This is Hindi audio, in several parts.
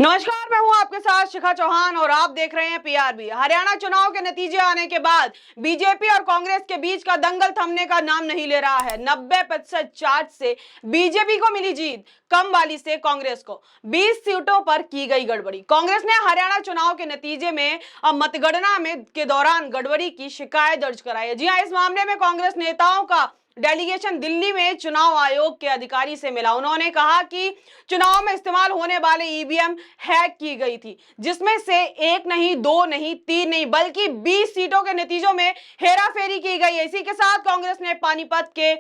नमस्कार, मैं हूं आपके साथ शिखा चौहान और आप देख रहे हैं पीआरबी। हरियाणा चुनाव के नतीजे आने के बाद बीजेपी और कांग्रेस के बीच का दंगल थमने का नाम नहीं ले रहा है। 90% चार्ज से बीजेपी को मिली जीत, कम वाली से कांग्रेस को। 20 सीटों पर की गई गड़बड़ी। कांग्रेस ने हरियाणा चुनाव के नतीजे में मतगणना में के दौरान गड़बड़ी की शिकायत दर्ज कराई है। जी हां, इस मामले में कांग्रेस नेताओं का डेलीगेशन दिल्ली में चुनाव आयोग के अधिकारी से मिला। उन्होंने कहा कि चुनाव में इस्तेमाल होने वाले ईवीएम हैक की गई थी, जिसमें से एक नहीं, दो नहीं, तीन नहीं, बल्कि 20 सीटों के नतीजों में हेराफेरी की गई है। इसी के साथ कांग्रेस ने पानीपत के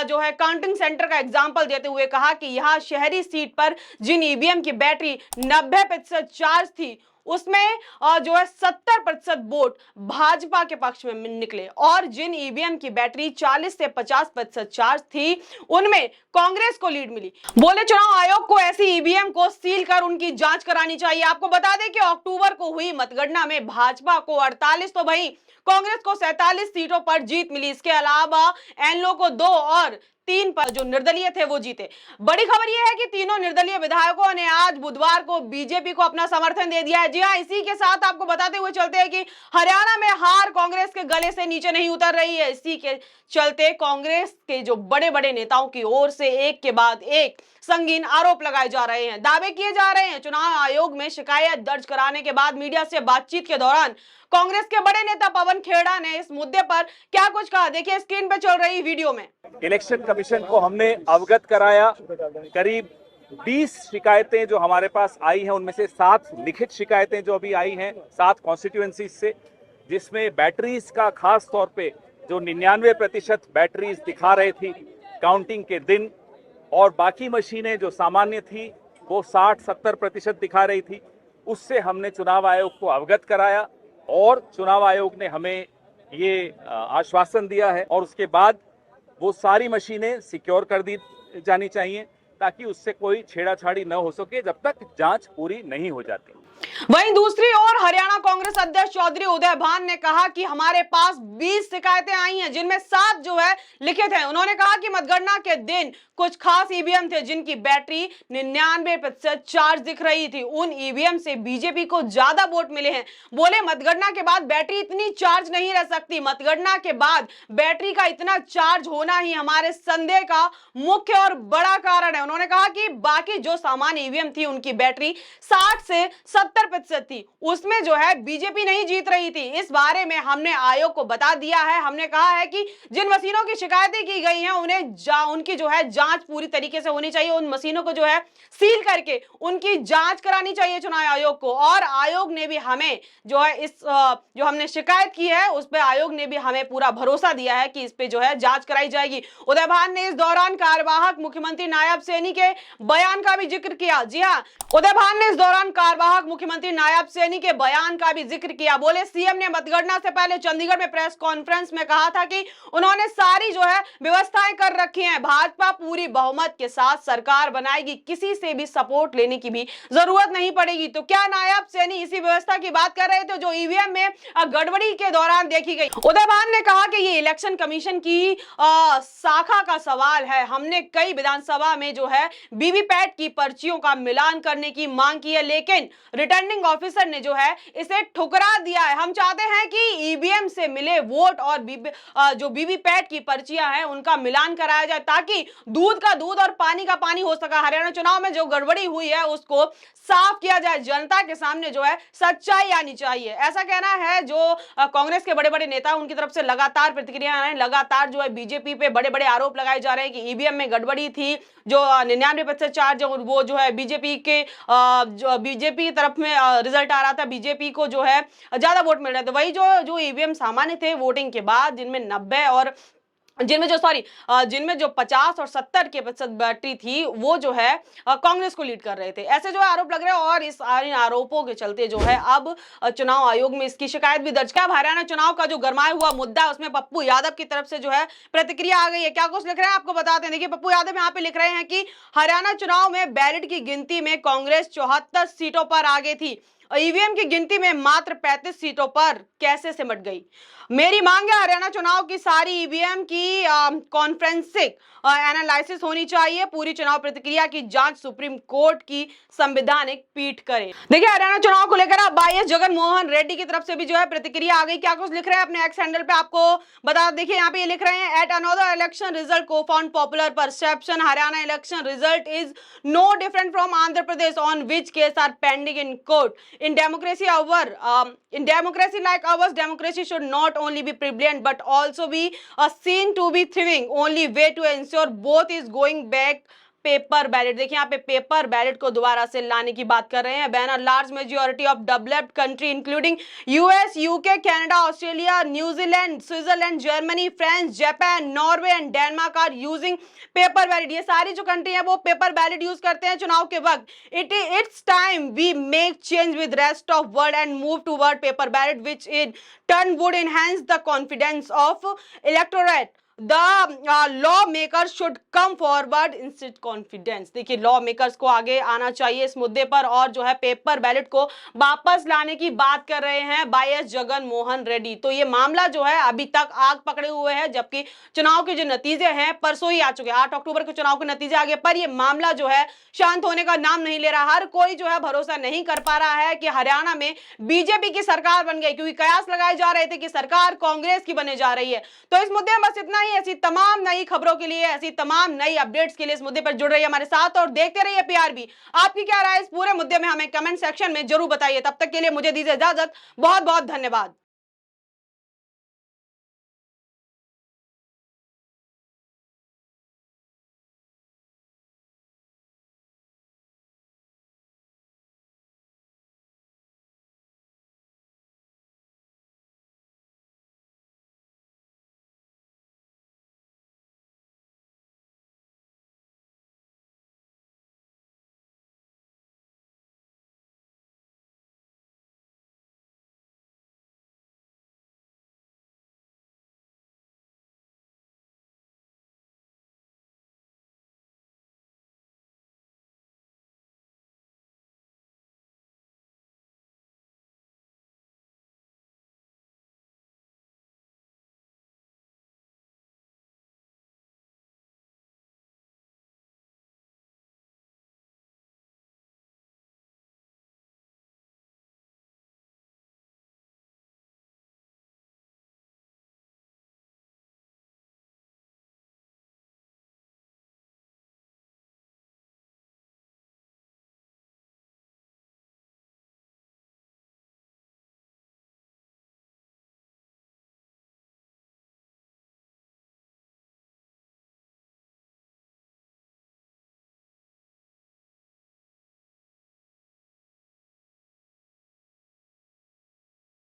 जो है काउंटिंग सेंटर का एग्जाम्पल देते हुए कहा कि यहां शहरी सीट पर जिन ईवीएम की बैटरी 90% चार्ज थी, उसमें जो है 70% वोट भाजपा के पक्ष में निकले और जिन ईवीएम की बैटरी 40 से 50% चार्ज थी, उनमें कांग्रेस को लीड मिली। बोले चुनाव आयोग को ऐसी ईवीएम को सील कर उनकी जांच करानी चाहिए। आपको बता दें कि अक्टूबर को हुई मतगणना में भाजपा को 48 तो वहीं कांग्रेस को 47 सीटों पर जीत मिली। इसके अलावा एनलो को 2 और 3 पर जो निर्दलीय थे वो जीते। बड़ी खबर यह है कि तीनों निर्दलीय विधायकों ने आज बुधवार को बीजेपी को अपना समर्थन दे दिया है। जी हां, इसी के साथ आपको बताते हुए चलते हैं कि हरियाणा में हार कांग्रेस के गले से नीचे नहीं उतर रही है। इसी के चलते कांग्रेस के जो बड़े बड़े नेताओं की ओर से एक के बाद एक संगीन आरोप लगाए जा रहे हैं, दावे किए जा रहे हैं। चुनाव आयोग में शिकायत दर्ज कराने के बाद मीडिया से बातचीत के दौरान कांग्रेस के बड़े नेता पवन खेड़ा ने इस मुद्दे पर क्या कुछ कहा, देखिए स्क्रीन पर चल रही वीडियो में। इलेक्शन कमीशन को हमने अवगत कराया। करीब 20 शिकायतें जो हमारे पास आई हैं, उनमें से 7 लिखित शिकायतें जो अभी आई हैं 7 कॉन्स्टिट्यूएंसी से, जिसमें बैटरीज का खास तौर पे जो 99% बैटरीज दिखा रही थी काउंटिंग के दिन, और बाकी मशीनें जो सामान्य थी वो 60-70% दिखा रही थी। उससे हमने चुनाव आयोग को अवगत कराया और चुनाव आयोग ने हमें ये आश्वासन दिया है और उसके बाद वो सारी मशीनें सिक्योर कर दी जानी चाहिए ताकि उससे कोई छेड़ाछाड़ी न हो सके जब तक जांच पूरी नहीं हो जाती। वहीं दूसरी ओर हरियाणा कांग्रेस अध्यक्ष चौधरी उदय भान ने कहा कि हमारे पास 20 शिकायतें आई हैं, जिनमें 7 जो है लिखित हैं। उन्होंने कहा कि मतगणना के दिन कुछ खास ईवीएम थे जिनकी बैटरी 99% चार्ज दिख रही थी। उन ईवीएम से बीजेपी को ज्यादा वोट मिले हैं। बोले मतगणना के बाद बैटरी इतनी चार्ज नहीं रह सकती। मतगणना के बाद बैटरी का इतना चार्ज होना ही हमारे संदेह का मुख्य और बड़ा कारण है। उन्होंने कहा कि बाकी जो सामान्य ईवीएम थी उनकी बैटरी 60 से 70% थी, उसमें जो है बीजेपी नहीं जीत रही थी। इस बारे में हमने आयोग को बता दिया है। हमने कहा है कि जिन मशीनों की शिकायतें की गई हैं उन्हें उनकी जो है जांच पूरी तरीके से होनी चाहिए। उन मशीनों को जो है सील करके उनकी जांच करानी चाहिए चुनाव आयोग को। और आयोग ने भी हमें जो है इस जो हमने शिकायत की है उस पर आयोग ने भी हमें पूरा भरोसा दिया है कि इस पे जो है जांच कराई जाएगी। उदय भान ने इस दौरान कार्यवाहक मुख्यमंत्री नायब सैनी के बयान का भी जिक्र किया। जी हां, उदय भान ने इस दौरान कार्यवाहक मुख्यमंत्री नायब सैनी के बयान का भी जिक्र किया। बोले सीएम ने मतगणना से पहले चंडीगढ़ में प्रेस कॉन्फ्रेंस में कहा था कि उन्होंने सारी जो है व्यवस्थाएं कर रखी हैं, भाजपा पूरी बहुमत के साथ सरकार बनाएगी, किसी से भी सपोर्ट लेने की भी जरूरत नहीं पड़ेगी। तो क्या नायब सैनी इसी व्यवस्था की बात कर रहे थे जो ईवीएम में गड़बड़ी के दौरान देखी गई? उदय भान ने कहा कि ये इलेक्शन कमीशन की शाखा का सवाल है। हमने कई विधानसभा में जो है वीवीपैट की पर्चियों का मिलान करने की मांग की है, लेकिन रिटर्निंग ऑफिसर ने जो है इसे ठुकरा दिया है। हम चाहते हैं कि ईवीएम से मिले वोट और जो वीवीपैट की पर्चियां हैं उनका मिलान कराया जाए ताकि दूध का दूध और पानी का पानी हो सका। हरियाणा चुनाव में जो गड़बड़ी हुई है उसको साफ किया जाए, जनता के सामने जो है सच्चाई आनी चाहिए, ऐसा कहना है जो कांग्रेस के बड़े बड़े नेता उनकी तरफ से लगातार प्रतिक्रिया आ रही है। लगातार जो है बीजेपी पे बड़े बड़े आरोप लगाए जा रहे हैं कि ईवीएम में गड़बड़ी थी, जो 99% चार्ज वो जो है बीजेपी के जो बीजेपी की तरफ में रिजल्ट आ रहा था, बीजेपी को जो है ज्यादा वोट मिल रहे थे। वही जो ईवीएम सामान्य थे वोटिंग के बाद जिनमें 90 और जिनमें जो 50 और 70% बैटरी थी वो जो है कांग्रेस को लीड कर रहे थे, ऐसे जो आरोप लग रहे हैं। और इस आरोपों के चलते जो है अब चुनाव आयोग में इसकी शिकायत भी दर्ज किया। हरियाणा चुनाव का जो गरमाया हुआ मुद्दा है उसमें पप्पू यादव की तरफ से जो है प्रतिक्रिया आ गई है। क्या कुछ लिख रहे हैं आपको बताते हैं। देखिए पप्पू यादव यहाँ पे लिख रहे हैं कि हरियाणा चुनाव में बैलेट की गिनती में कांग्रेस 74 सीटों पर आगे थी, ईवीएम की गिनती में मात्र 35 सीटों पर कैसे सिमट गई। मेरी मांग है हरियाणा चुनाव की सारी ईवीएम की कॉन्फ्रेंसिंग एनालिसिस होनी चाहिए। पूरी चुनाव प्रक्रिया की जांच सुप्रीम कोर्ट की संवैधानिक पीठ करे। देखिए हरियाणा चुनाव को लेकर अब वाईएस जगन मोहन रेड्डी की तरफ से भी जो है प्रतिक्रिया आ गई। क्या कुछ लिख रहे हैं अपने एक्स हैंडल पे आपको बता, देखिए यहाँ पे ये लिख रहे हैं, एट अनदर इलेक्शन रिजल्ट को found popular perception Haryana election result is no different from Andhra Pradesh on which case are pending in court. In democracy like ours, democracy should not only be prevalent but also be seen to be thriving. Only way to ensure both is going back paper ballot. देखिए यहाँ पे पेपर बैलेट को दोबारा से लाने की बात कर रहे हैं। When a large majority of developed country including US, UK, Canada, Australia, New Zealand, Switzerland, Germany, France, Japan, Norway and Denmark are using paper ballot. ये सारी जो कंट्री है वो पेपर बैलेट यूज करते हैं चुनाव के वक्त। It's time we make change with rest of world and move toward paper ballot which in turn would enhance the confidence of electorate. The lawmakers should come forward instead confidence। देखिए लॉ मेकर्स को आगे आना चाहिए इस मुद्दे पर और जो है पेपर बैलेट को वापस लाने की बात कर रहे हैं वाईएस जगन मोहन रेड्डी। तो ये मामला जो है अभी तक आग पकड़े हुए है, जबकि चुनाव के जो नतीजे हैं परसों ही आ चुके हैं। 8 अक्टूबर को चुनाव के नतीजे आ गए, पर ये मामला जो है शांत होने का नाम नहीं ले रहा। हर कोई जो है भरोसा नहीं कर पा रहा है कि हरियाणा में बीजेपी की सरकार बन गई, क्योंकि कयास लगाए जा रहे थे कि सरकार कांग्रेस की बनने जा रही है। तो इस मुद्दे में बस इतना। ऐसी तमाम नई खबरों के लिए, ऐसी तमाम नई अपडेट्स के लिए इस मुद्दे पर जुड़ रहिए हमारे साथ और देखते रहिए पीआरबी। आपकी क्या राय इस पूरे मुद्दे में हमें कमेंट सेक्शन में जरूर बताइए। तब तक के लिए मुझे दीजिए इजाजत। बहुत बहुत धन्यवाद।